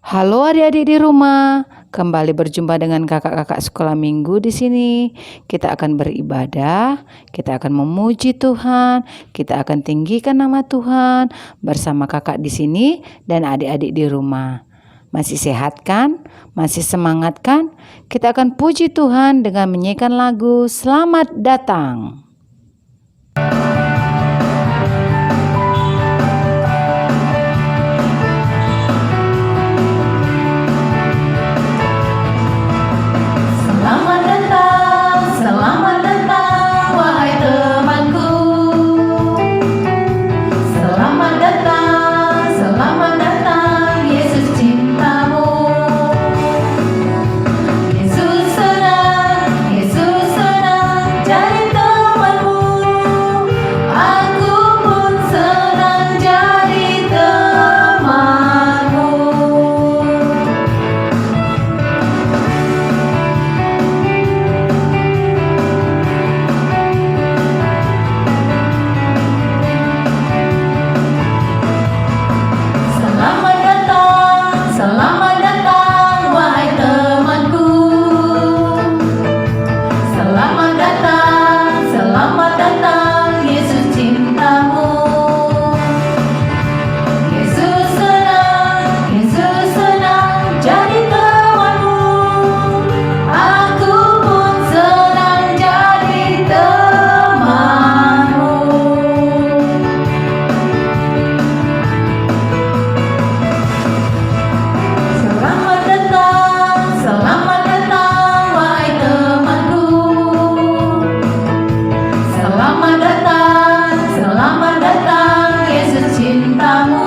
Halo adik-adik di rumah, kembali berjumpa dengan kakak-kakak sekolah minggu di sini. Kita akan beribadah, kita akan memuji Tuhan, kita akan tinggikan nama Tuhan bersama kakak di sini dan adik-adik di rumah. Masih sehat kan? Masih semangat kan? Kita akan puji Tuhan dengan menyanyikan lagu Selamat Datang. Selamat datang, wahai temanku. Selamat datang, Yesus cintamu. Yesus senang jadi temanmu. Aku pun senang jadi temanmu. Selamat datang, wahai temanku. Selamat datang, Yesus cintamu. Yesus senang jadi temanmu. Aku pun senang jadi temanmu. Selamat datang, wahai temanku. Selamat datang, Yesus cintamu.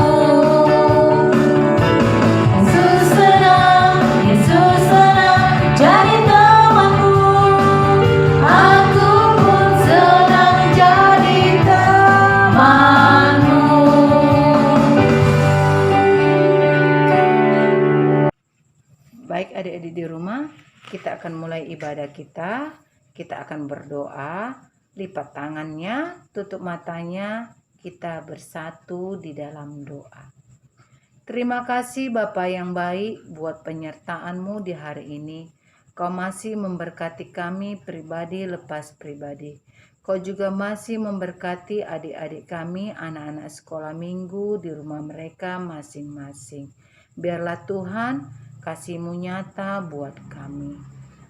Yesus senang jadi temanku. Aku pun senang jadi temanmu. Baik adik-adik di rumah, kita akan mulai ibadah kita. Kita akan berdoa, lipat tangannya, tutup matanya, kita bersatu di dalam doa. Terima kasih Bapa yang baik buat penyertaan-Mu di hari ini. Kau masih memberkati kami pribadi lepas pribadi. Kau juga masih memberkati adik-adik kami, anak-anak sekolah minggu di rumah mereka masing-masing. Biarlah Tuhan kasih-Mu nyata buat kami.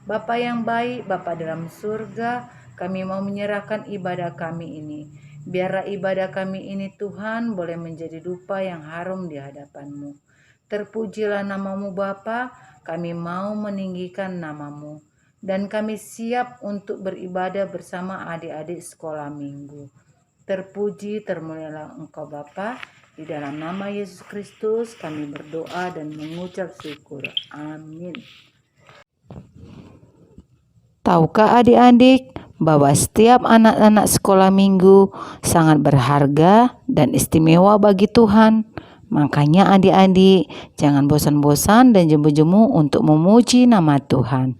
Bapa yang baik, Bapa dalam surga, kami mau menyerahkan ibadah kami ini. Biarlah ibadah kami ini Tuhan boleh menjadi dupa yang harum di hadapan-Mu. Terpujilah nama-Mu Bapa, kami mau meninggikan nama-Mu. Dan kami siap untuk beribadah bersama adik-adik sekolah minggu. Terpuji, termulialah Engkau Bapa. Di dalam nama Yesus Kristus kami berdoa dan mengucap syukur. Amin. Tahukah adik-adik bahwa setiap anak-anak sekolah minggu sangat berharga dan istimewa bagi Tuhan? Makanya adik-adik jangan bosan-bosan dan jemu-jemu untuk memuji nama Tuhan.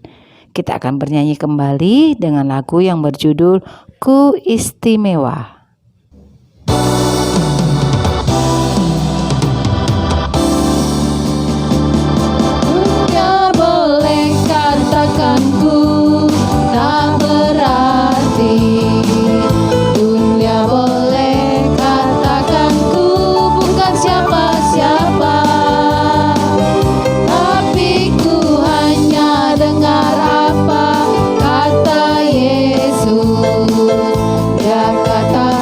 Kita akan bernyanyi kembali dengan lagu yang berjudul Ku Istimewa. Dunia boleh katakan ku tak berarti. Dunia boleh katakan ku bukan siapa-siapa. Tapi ku hanya dengar apa kata Yesus. Dia kata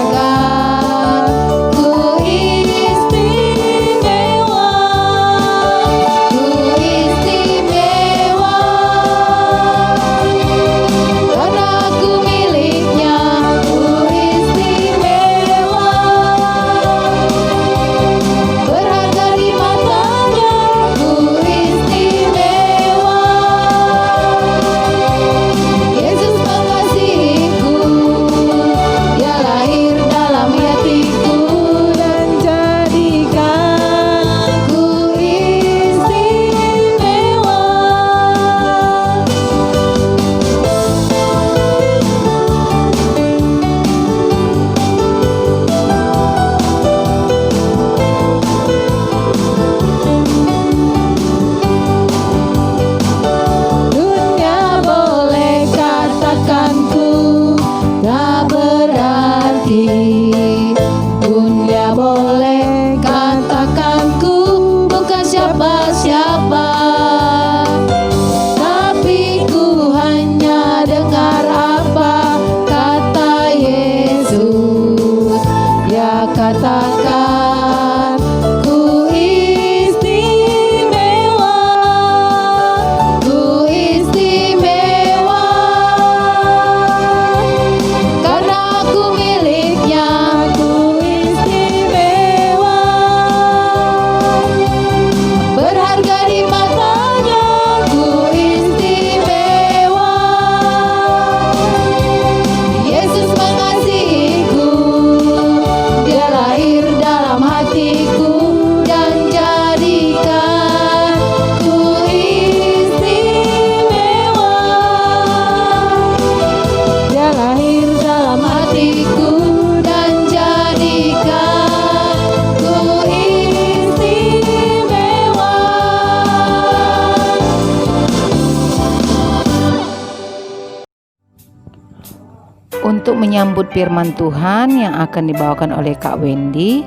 untuk menyambut firman Tuhan yang akan dibawakan oleh Kak Wendy,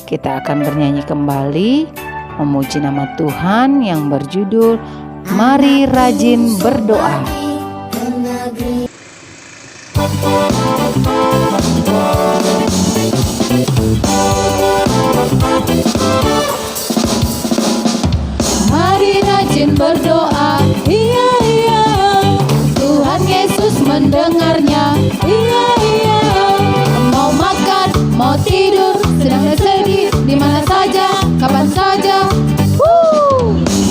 kita akan bernyanyi kembali memuji nama Tuhan yang berjudul Mari Rajin Berdoa. Mari rajin berdoa, iya iya. Tuhan Yesus mendengarnya, iya iya. Mau makan, mau tidur, sedang dan sedih, di mana saja, kapan saja.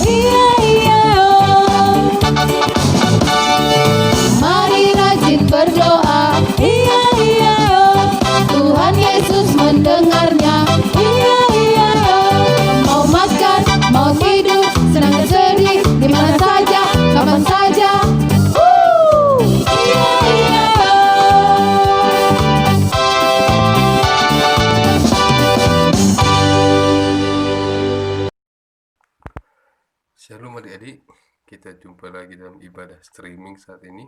Iya iya. Mari rajin berdoa, iya iya. Tuhan Yesus mendengarnya, iya iya. Mau makan, mau tidur, senang dan sedih, di mana saja, kapan saja. Iya iya. Shalom adik-adik, kita jumpa lagi dalam ibadah streaming saat ini.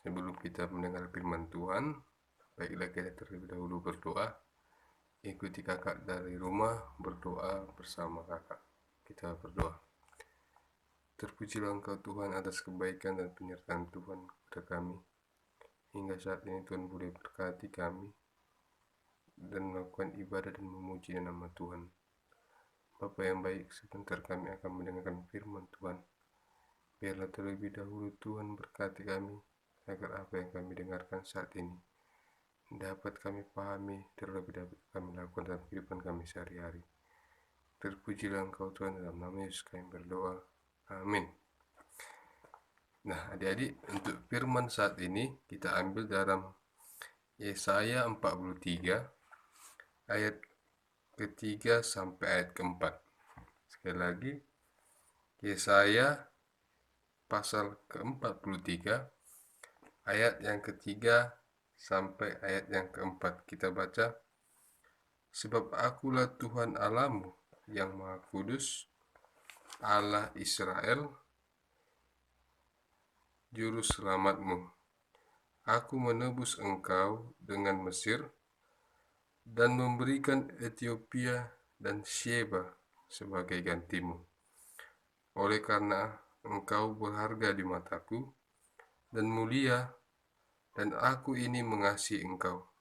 Sebelum kita mendengar firman Tuhan, baiklah kita terlebih dahulu berdoa. Ikuti kakak dari rumah, berdoa bersama kakak. Kita berdoa. Terpujilah Engkau Tuhan atas kebaikan dan penyertaan Tuhan kepada kami. Hingga saat ini Tuhan boleh berkati kami dan melakukan ibadah dan memuji nama Tuhan. Bapa yang baik, sebentar kami akan mendengarkan firman Tuhan. Biarlah terlebih dahulu Tuhan berkati kami, agar apa yang kami dengarkan saat ini dapat kami pahami, terlebih dapat kami lakukan dalam kehidupan kami sehari-hari. Terpujilah Engkau Tuhan, dalam nama Yesus kami berdoa. Amin. Nah adik-adik, untuk firman saat ini kita ambil dalam Yesaya 43 ayat ketiga sampai ayat keempat. Sekali lagi, Yesaya pasal ke-43 ayat yang ketiga sampai ayat yang keempat. Kita baca, sebab akulah Tuhan Allahmu yang Maha Kudus, Allah Israel, juru selamatmu. Aku menebus engkau dengan Mesir dan memberikan Ethiopia dan Sheba sebagai gantimu. Oleh karena engkau berharga di mataku dan mulia, dan aku ini mengasihi engkau,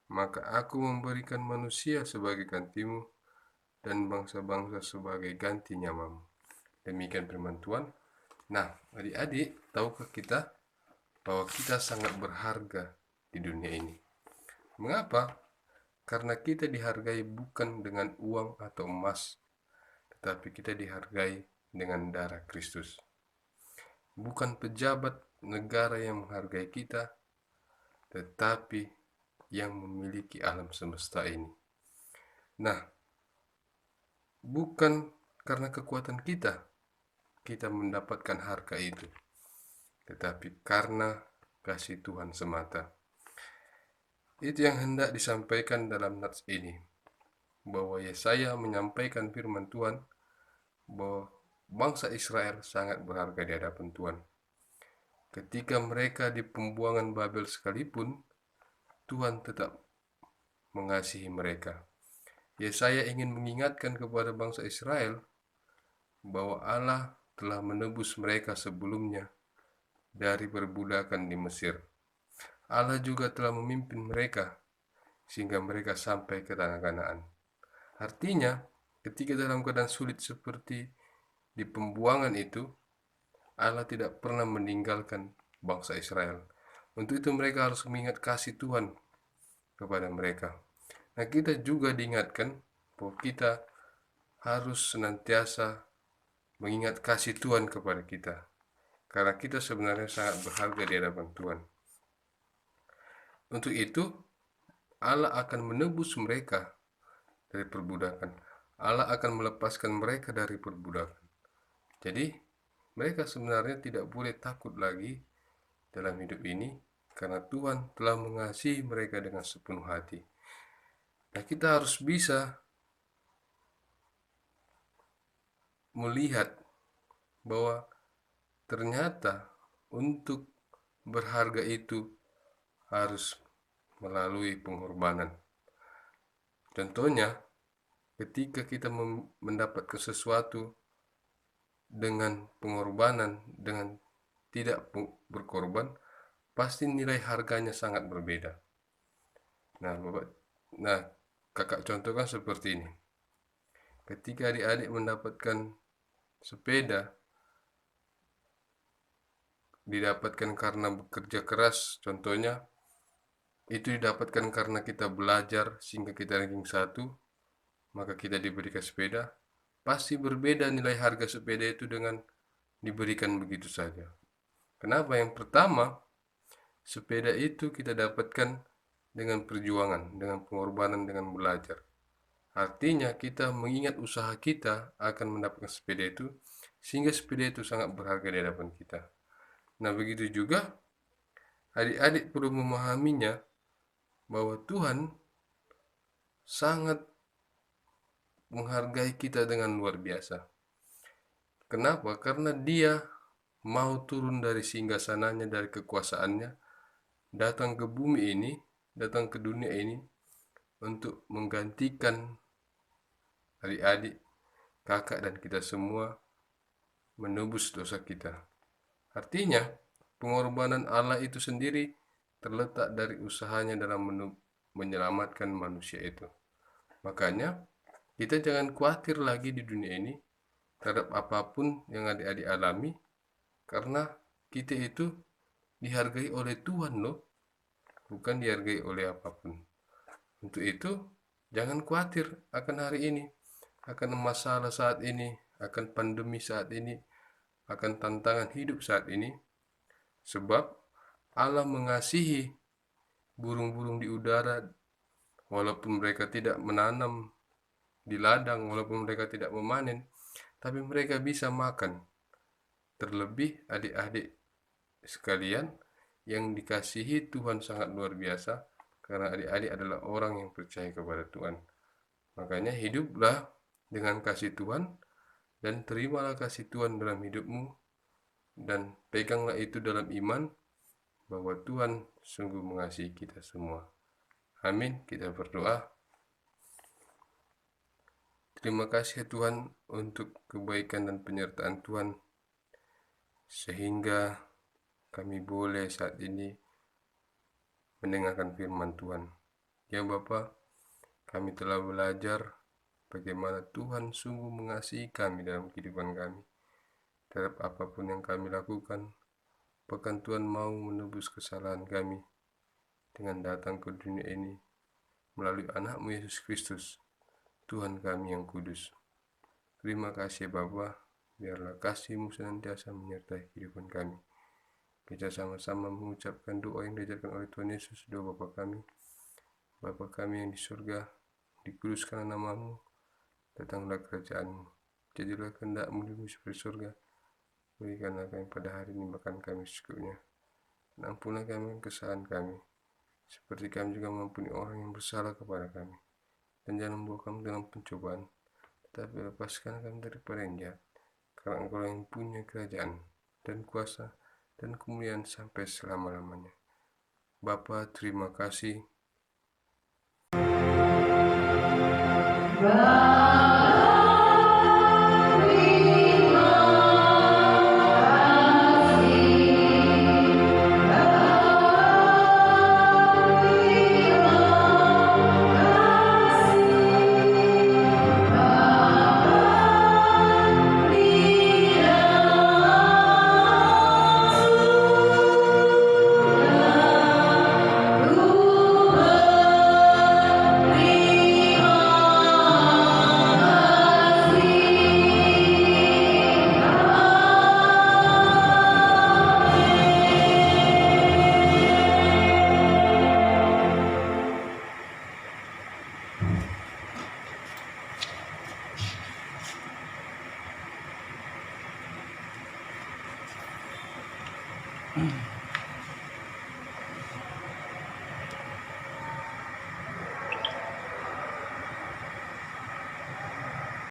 maka aku memberikan manusia sebagai gantimu dan bangsa-bangsa sebagai ganti namamu. Demikian firman Tuhan. Nah, adik-adik, tahukah kita bahwa kita sangat berharga di dunia ini? Mengapa? Karena kita dihargai bukan dengan uang atau emas, tetapi kita dihargai dengan darah Kristus. Bukan pejabat negara yang menghargai kita, tetapi yang memiliki alam semesta ini. Nah, bukan karena kekuatan kita mendapatkan harga itu, tetapi karena kasih Tuhan semata. Itu yang hendak disampaikan dalam nats ini, bahwa Yesaya menyampaikan firman Tuhan bahwa bangsa Israel sangat berharga di hadapan Tuhan. Ketika mereka di pembuangan Babel sekalipun, Tuhan tetap mengasihi mereka. Yesaya ingin mengingatkan kepada bangsa Israel bahwa Allah telah menebus mereka sebelumnya dari perbudakan di Mesir. Allah juga telah memimpin mereka sehingga mereka sampai ke tanah Kanaan. Artinya, ketika dalam keadaan sulit seperti di pembuangan itu, Allah tidak pernah meninggalkan bangsa Israel. Untuk itu mereka harus mengingat kasih Tuhan kepada mereka. Nah, kita juga diingatkan bahwa kita harus senantiasa mengingat kasih Tuhan kepada kita, karena kita sebenarnya sangat berharga di hadapan Tuhan. Untuk itu, Allah akan menebus mereka dari perbudakan. Allah akan melepaskan mereka dari perbudakan. Jadi, mereka sebenarnya tidak boleh takut lagi dalam hidup ini, karena Tuhan telah mengasihi mereka dengan sepenuh hati. Nah, kita harus bisa melihat bahwa ternyata untuk berharga itu harus melalui pengorbanan. Contohnya, ketika kita mendapatkan sesuatu dengan pengorbanan, dengan tidak berkorban, pasti nilai harganya sangat berbeda. Nah, kakak contohkan seperti ini. Ketika adik-adik mendapatkan sepeda, didapatkan karena bekerja keras, contohnya, itu didapatkan karena kita belajar sehingga kita ranking 1, maka kita diberikan sepeda. Pasti berbeda nilai harga sepeda itu dengan diberikan begitu saja. Kenapa? Yang pertama, sepeda itu kita dapatkan dengan perjuangan, dengan pengorbanan, dengan belajar. Artinya kita mengingat usaha kita akan mendapatkan sepeda itu, sehingga sepeda itu sangat berharga di hadapan kita. Nah, begitu juga adik-adik perlu memahaminya bahwa Tuhan sangat menghargai kita dengan luar biasa. Kenapa? Karena Dia mau turun dari singgasananya, dari kekuasaannya, datang ke bumi ini, datang ke dunia ini untuk menggantikan adik-adik, kakak, dan kita semua, menebus dosa kita. Artinya, pengorbanan Allah itu sendiri terletak dari usahanya dalam menyelamatkan manusia itu. Makanya, kita jangan khawatir lagi di dunia ini terhadap apapun yang adik-adik alami, karena kita itu dihargai oleh Tuhan loh, bukan dihargai oleh apapun. Untuk itu, jangan khawatir akan hari ini, akan masalah saat ini, akan pandemi saat ini, akan tantangan hidup saat ini. Sebab Allah mengasihi burung-burung di udara, walaupun mereka tidak menanam di ladang, walaupun mereka tidak memanen, tapi mereka bisa makan. Terlebih adik-adik sekalian yang dikasihi Tuhan sangat luar biasa, karena adik-adik adalah orang yang percaya kepada Tuhan. Makanya hiduplah dengan kasih Tuhan, dan terimalah kasih Tuhan dalam hidupmu, dan peganglah itu dalam iman bahwa Tuhan sungguh mengasihi kita semua. Amin. Kita berdoa. Terima kasih Tuhan untuk kebaikan dan penyertaan Tuhan, sehingga kami boleh saat ini mendengarkan firman Tuhan. Ya Bapa, kami telah belajar bagaimana Tuhan sungguh mengasihi kami dalam kehidupan kami. Terhadap apapun yang kami lakukan, bahkan Tuhan mau menebus kesalahan kami dengan datang ke dunia ini melalui anak-Mu Yesus Kristus, Tuhan kami yang kudus. Terima kasih Bapa, biarlah kasih-Mu senantiasa menyertai kehidupan kami. Kita sama-sama mengucapkan doa yang diajarkan oleh Tuhan Yesus, doa Bapa kami. Bapa kami yang di surga, dikuduskanlah nama-Mu, datanglah kerajaan-Mu, jadilah kehendak-Mu di bumi seperti surga. Berikanlah kami pada hari ini makan kami secukupnya, dan ampunilah kami kesalahan kami, seperti kami juga mengampuni orang yang bersalah kepada kami. Dan jangan membawa kami dalam pencobaan, tetapi lepaskan kami daripada yang jahat, karena Engkau yang punya kerajaan dan kuasa dan kemuliaan sampai selama-lamanya. Bapa, terima kasih.